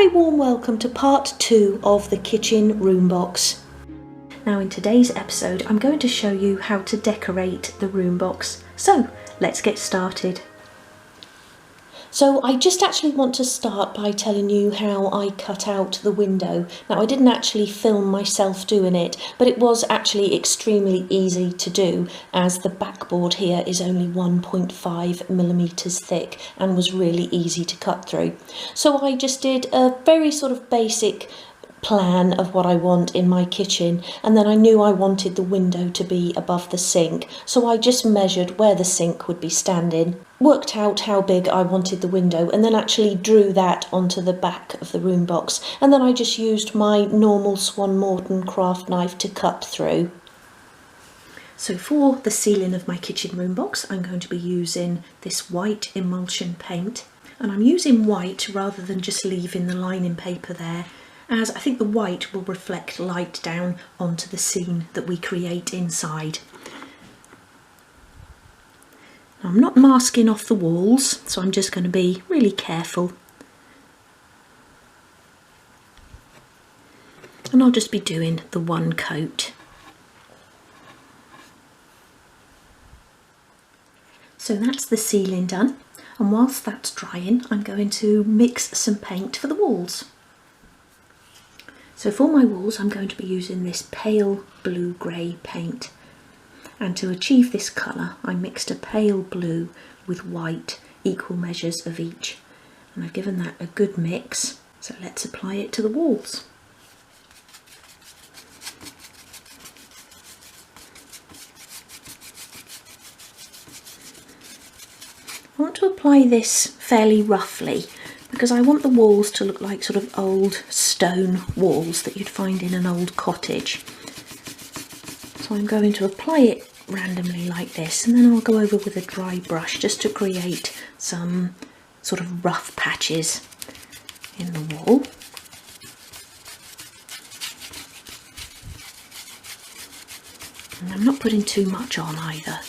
very warm welcome to part 2 of the kitchen room box. Now in today's episode I'm going to show you how to decorate the room box. So let's get started. So I just actually want to start by telling you how I cut out the window. Now I didn't actually film myself doing it, but it was actually extremely easy to do as the backboard here is only 1.5 millimeters thick and was really easy to cut through. So I just did a very sort of basic plan of what I want in my kitchen, and then I knew I wanted the window to be above the sink, so I just measured where the sink would be standing, worked out how big I wanted the window, and then actually drew that onto the back of the room box, and then I just used my normal Swan Morton craft knife to cut through. So for the ceiling of my kitchen room box I'm going to be using this white emulsion paint, and I'm using white rather than just leaving the lining paper there, as I think the white will reflect light down onto the scene that we create inside. Now, I'm not masking off the walls, so I'm just going to be really careful. And I'll just be doing the one coat. So that's the ceiling done, and whilst that's drying I'm going to mix some paint for the walls. So for my walls I'm going to be using this pale blue-grey paint, and to achieve this colour I mixed a pale blue with white, equal measures of each, and I've given that a good mix, so let's apply it to the walls. I want to apply this fairly roughly because I want the walls to look like sort of old stone walls that you'd find in an old cottage. So I'm going to apply it randomly like this, and then I'll go over with a dry brush just to create some sort of rough patches in the wall. And I'm not putting too much on either.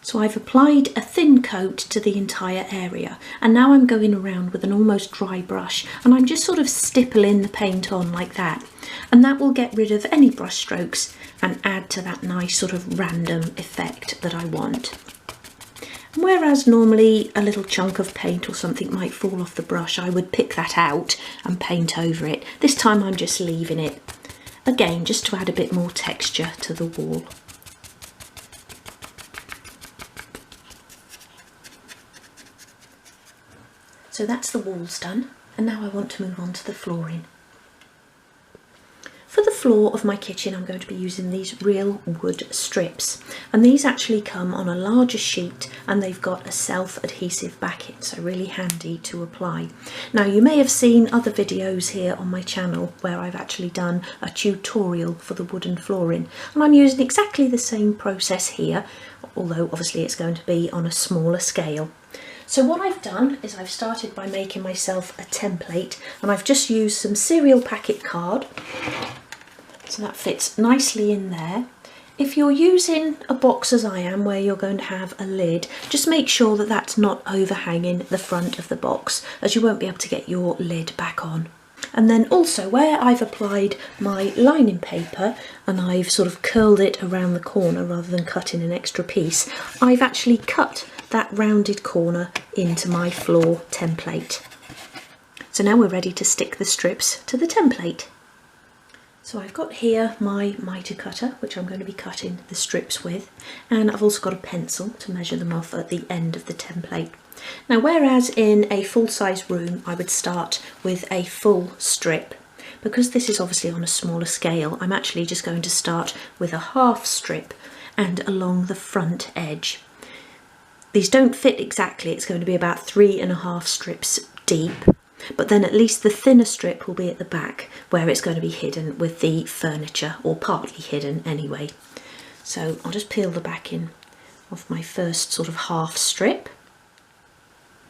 So I've applied a thin coat to the entire area, and now I'm going around with an almost dry brush and I'm just sort of stippling the paint on like that, and that will get rid of any brush strokes and add to that nice sort of random effect that I want. Whereas normally a little chunk of paint or something might fall off the brush, I would pick that out and paint over it. This time I'm just leaving it, again just to add a bit more texture to the wall. So that's the walls done, and now I want to move on to the flooring. For the floor of my kitchen I'm going to be using these real wood strips, and these actually come on a larger sheet and they've got a self-adhesive backing, so really handy to apply. Now you may have seen other videos here on my channel where I've actually done a tutorial for the wooden flooring, and I'm using exactly the same process here, although obviously it's going to be on a smaller scale. So what I've done is I've started by making myself a template, and I've just used some cereal packet card, so that fits nicely in there. If you're using a box as I am where you're going to have a lid, just make sure that that's not overhanging the front of the box, as you won't be able to get your lid back on. And then also where I've applied my lining paper and I've sort of curled it around the corner rather than cutting an extra piece, I've actually cut that rounded corner into my floor template. So now we're ready to stick the strips to the template. So I've got here my mitre cutter, which I'm going to be cutting the strips with, and I've also got a pencil to measure them off at the end of the template. Now whereas in a full-size room I would start with a full strip, because this is obviously on a smaller scale I'm actually just going to start with a half strip and along the front edge. These don't fit exactly, it's going to be about 3.5 strips deep, but then at least the thinner strip will be at the back where it's going to be hidden with the furniture, or partly hidden anyway. So I'll just peel the backing off my first sort of half strip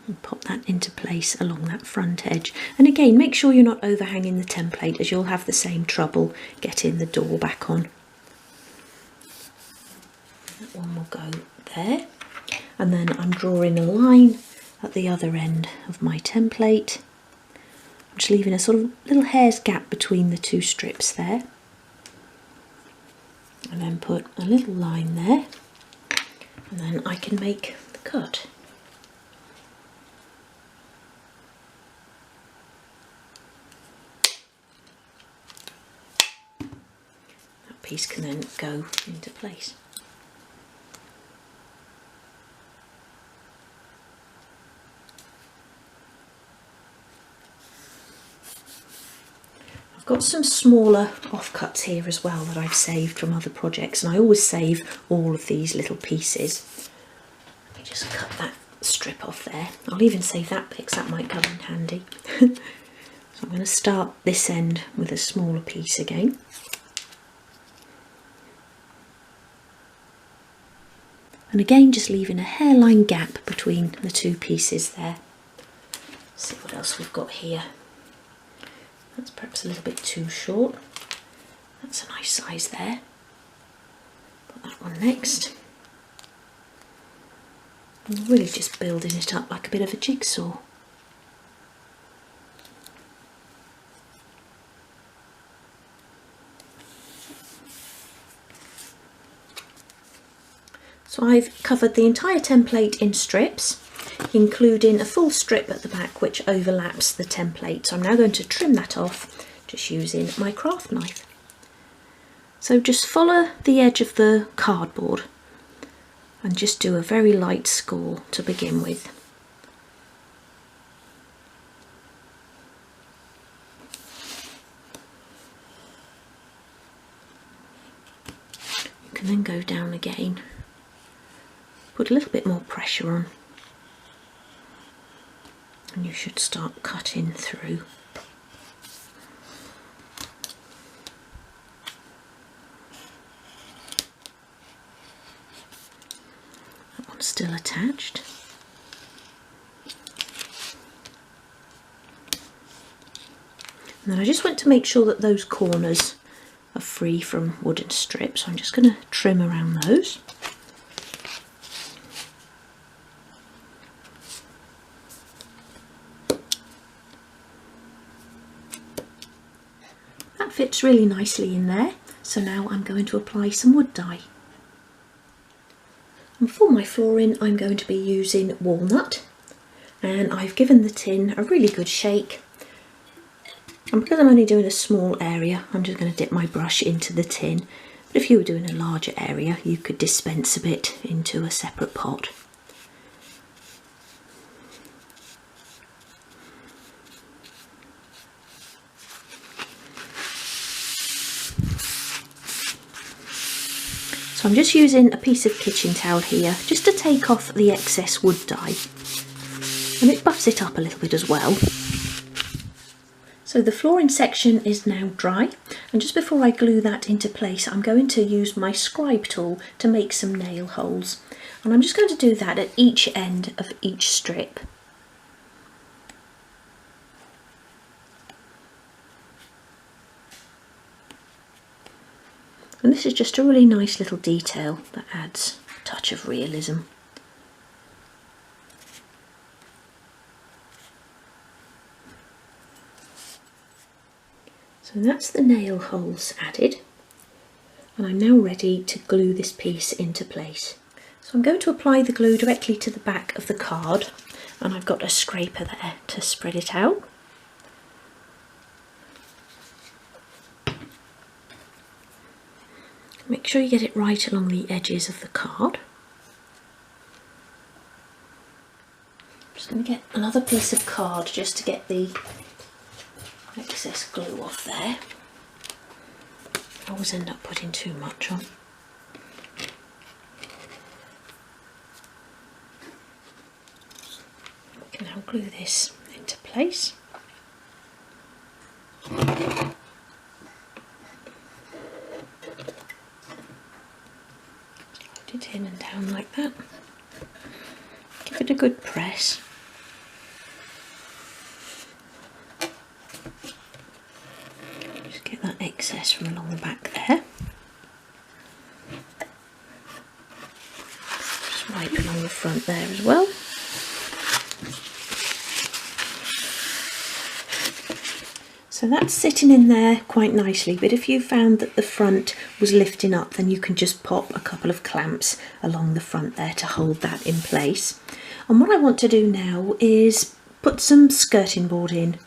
and pop that into place along that front edge. And again, make sure you're not overhanging the template, as you'll have the same trouble getting the door back on. That one will go there. And then I'm drawing a line at the other end of my template. I'm just leaving a sort of little hair's gap between the two strips there. And then put a little line there. And then I can make the cut. That piece can then go into place. I've got some smaller offcuts here as well that I've saved from other projects, and I always save all of these little pieces. Let me just cut that strip off there. I'll even save that because that might come in handy. So I'm going to start this end with a smaller piece again. And again just leaving a hairline gap between the two pieces there. Let's see what else we've got here. That's perhaps a little bit too short. That's a nice size there. Put that one next. I'm really just building it up like a bit of a jigsaw. So I've covered the entire template in strips, including a full strip at the back which overlaps the template. So I'm now going to trim that off just using my craft knife. So just follow the edge of the cardboard and just do a very light score to begin with. You can then go down again, put a little bit more pressure on, and you should start cutting through. That one's still attached. And then I just want to make sure that those corners are free from wooden strips, so I'm just going to trim around those. That fits really nicely in there, so now I'm going to apply some wood dye. And for my flooring I'm going to be using walnut, and I've given the tin a really good shake. And because I'm only doing a small area, I'm just going to dip my brush into the tin. But if you were doing a larger area, you could dispense a bit into a separate pot. So I'm just using a piece of kitchen towel here just to take off the excess wood dye, and it buffs it up a little bit as well. So the flooring section is now dry, and just before I glue that into place I'm going to use my scribe tool to make some nail holes, and I'm just going to do that at each end of each strip. And this is just a really nice little detail that adds a touch of realism. So that's the nail holes added, and I'm now ready to glue this piece into place. So I'm going to apply the glue directly to the back of the card, and I've got a scraper there to spread it out. Make sure you get it right along the edges of the card. I'm just going to get another piece of card just to get the excess glue off there. I always end up putting too much on. We can now glue this into place. Slide it in and down like that. Give it a good press. Get that excess from along the back there. Just wipe along the front there as well. So that's sitting in there quite nicely, but if you found that the front was lifting up, then you can just pop a couple of clamps along the front there to hold that in place. And what I want to do now is put some skirting board in.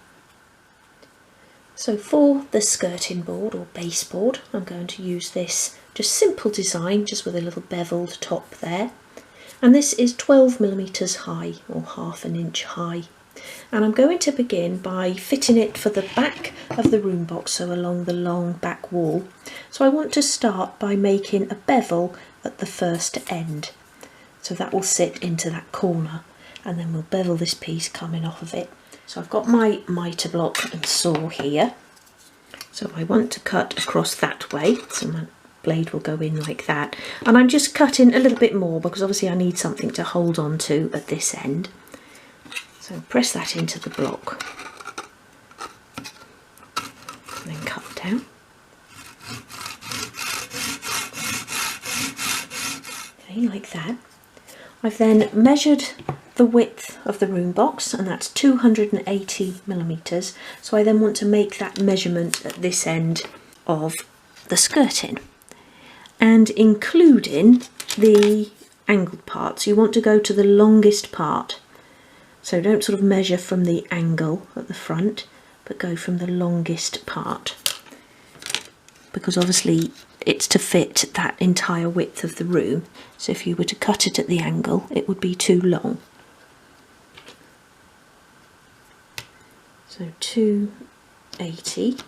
So for the skirting board or baseboard, I'm going to use this just simple design, just with a little beveled top there. And this is 12mm high, or ½ inch high. And I'm going to begin by fitting it for the back of the room box, so along the long back wall. So I want to start by making a bevel at the first end. So that will sit into that corner, and then we'll bevel this piece coming off of it. So I've got my mitre block and saw here. So I want to cut across that way, so my blade will go in like that. And I'm just cutting a little bit more because obviously I need something to hold on to at this end. So press that into the block and then cut down. Okay, like that. I've then measured the width of the room box, and that's 280mm. So I then want to make that measurement at this end of the skirting, and including the angled parts. You want to go to the longest part. So don't sort of measure from the angle at the front, but go from the longest part, because obviously it's to fit that entire width of the room. So if you were to cut it at the angle, it would be too long. So 280,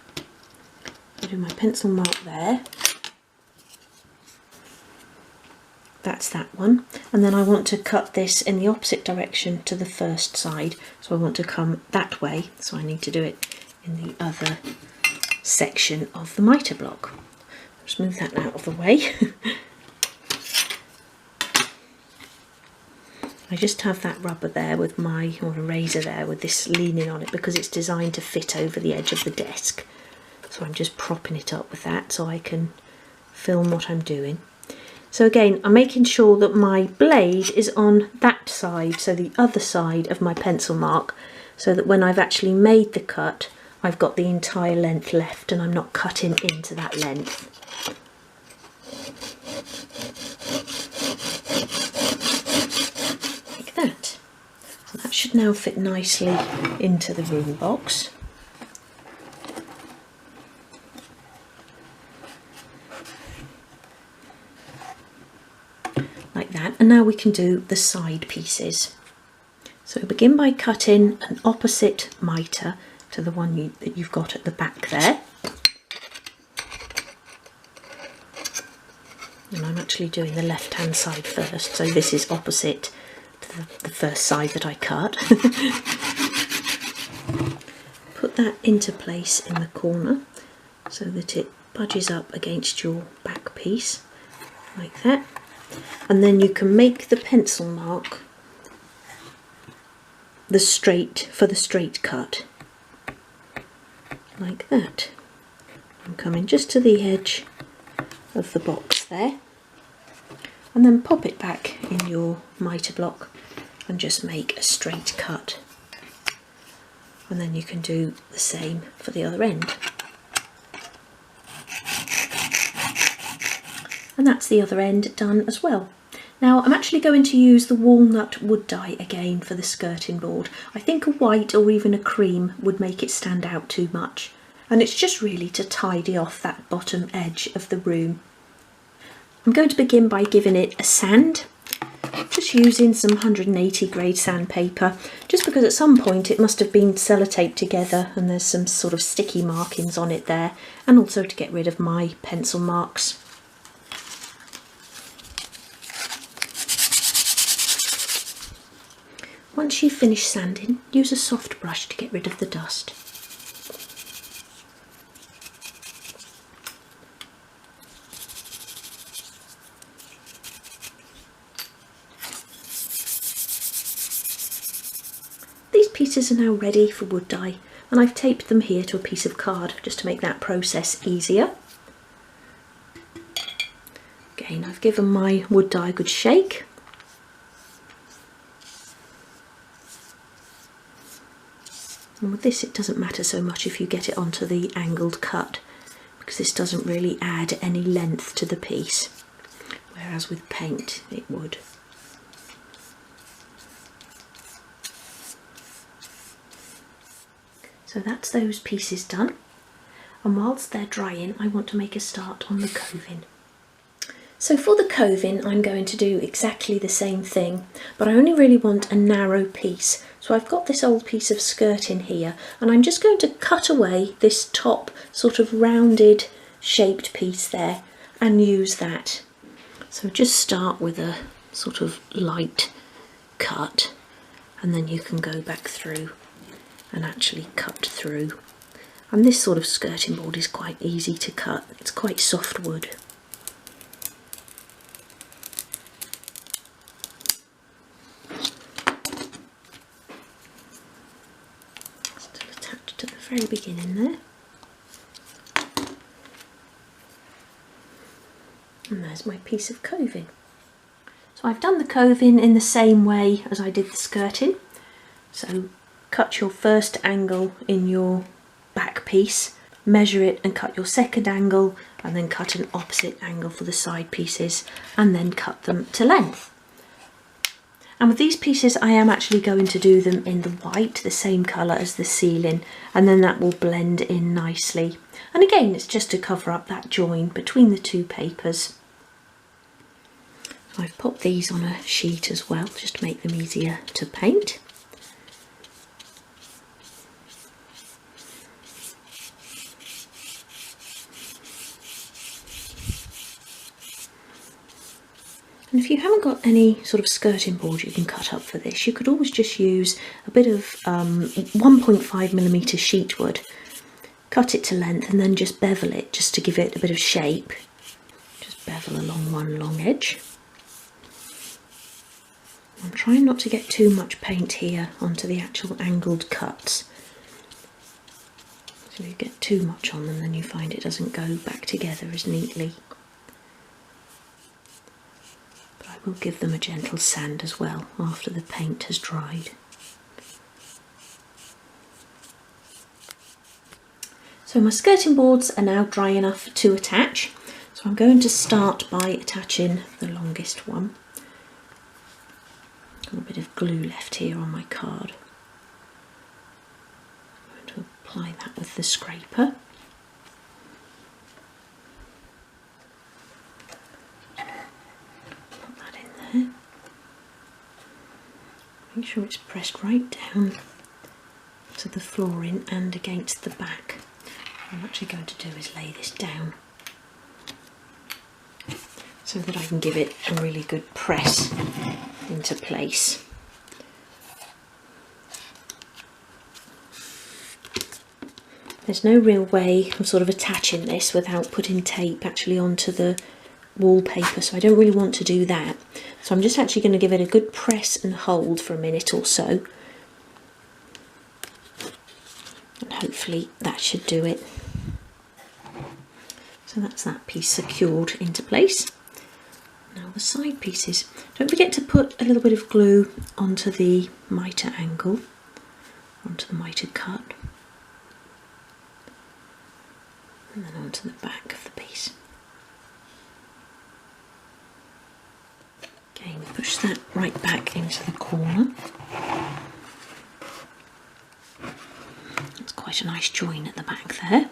I'll do my pencil mark there. That's that one, and then I want to cut this in the opposite direction to the first side, so I want to come that way, so I need to do it in the other section of the mitre block. Just move that out of the way. I just have that rubber there with my, or a razor there with this leaning on it, because it's designed to fit over the edge of the desk. So I'm just propping it up with that so I can film what I'm doing. So again, I'm making sure that my blade is on that side, so the other side of my pencil mark, so that when I've actually made the cut, I've got the entire length left and I'm not cutting into that length. Like that. So that should now fit nicely into the room box. Like that, and now we can do the side pieces. So begin by cutting an opposite mitre to the one that you've got at the back there. And I'm actually doing the left hand side first, so this is opposite to the first side that I cut. Put that into place in the corner so that it budges up against your back piece, like that. And then you can make the pencil mark for the straight cut, like that. I'm coming just to the edge of the box there, and then pop it back in your mitre block and just make a straight cut. And then you can do the same for the other end. And that's the other end done as well. Now I'm actually going to use the walnut wood dye again for the skirting board. I think a white or even a cream would make it stand out too much, and it's just really to tidy off that bottom edge of the room. I'm going to begin by giving it a sand, just using some 180 grade sandpaper, just because at some point it must have been sellotaped together and there's some sort of sticky markings on it there, and also to get rid of my pencil marks. Once you've finished sanding, use a soft brush to get rid of the dust. These pieces are now ready for wood dye, and I've taped them here to a piece of card just to make that process easier. Again, I've given my wood dye a good shake. And with this it doesn't matter so much if you get it onto the angled cut, because this doesn't really add any length to the piece, whereas with paint it would. So that's those pieces done, and whilst they're drying I want to make a start on the coving. So for the coving I'm going to do exactly the same thing, but I only really want a narrow piece. So I've got this old piece of skirt in here, and I'm just going to cut away this top sort of rounded shaped piece there and use that. So just start with a sort of light cut, and then you can go back through and actually cut through. And this sort of skirting board is quite easy to cut, it's quite soft wood. Still attached at the very beginning there. And there's my piece of coving. So I've done the coving in the same way as I did the skirting. So cut your first angle in your back piece, measure it and cut your second angle, and then cut an opposite angle for the side pieces, and then cut them to length. And with these pieces I am actually going to do them in the white, the same colour as the ceiling, and then that will blend in nicely. And again, it's just to cover up that join between the two papers. I've popped these on a sheet as well, just to make them easier to paint. And if you haven't got any sort of skirting board you can cut up for this, you could always just use a bit of 1.5mm sheet wood, cut it to length, and then just bevel it just to give it a bit of shape. Just bevel along one long edge. I'm trying not to get too much paint here onto the actual angled cuts. So if you get too much on them, then you find it doesn't go back together as neatly. But I will give them a gentle sand as well after the paint has dried. So my skirting boards are now dry enough to attach. So I'm going to start by attaching the longest one. A bit of glue left here on my card. I'm going to apply that with the scraper. Put that in there. Make sure it's pressed right down to the flooring and against the back. What I'm actually going to do is lay this down so that I can give it a really good press into place. There's no real way of sort of attaching this without putting tape actually onto the wallpaper, so I don't really want to do that. So I'm just actually going to give it a good press and hold for a minute or so, and hopefully that should do it. So that's that piece secured into place. Now the side pieces, don't forget to put a little bit of glue onto the mitre angle, onto the mitre cut, and then onto the back of the piece. Again, push that right back into the corner. That's quite a nice join at the back there.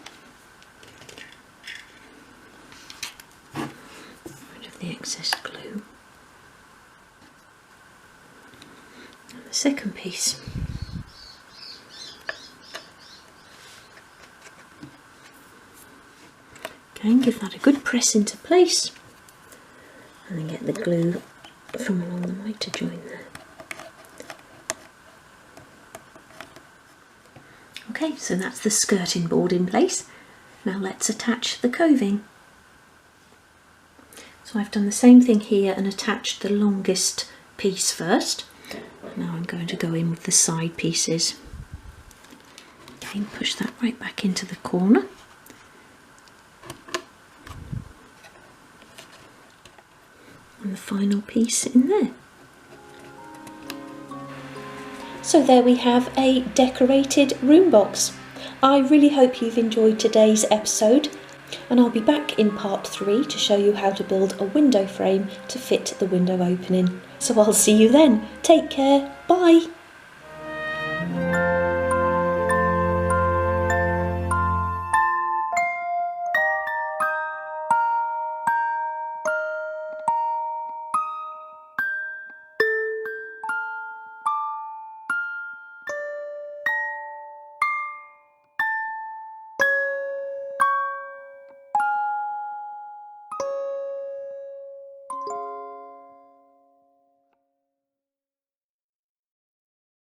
The excess glue. And the second piece. Again, give that a good press into place, and then get the glue from along the mitre join there. Okay, so that's the skirting board in place. Now let's attach the coving. So I've done the same thing here and attached the longest piece first. Now I'm going to go in with the side pieces. Again, push that right back into the corner. And the final piece in there. So there we have a decorated room box. I really hope you've enjoyed today's episode, and I'll be back in part 3 to show you how to build a window frame to fit the window opening. So I'll see you then. Take care. Bye.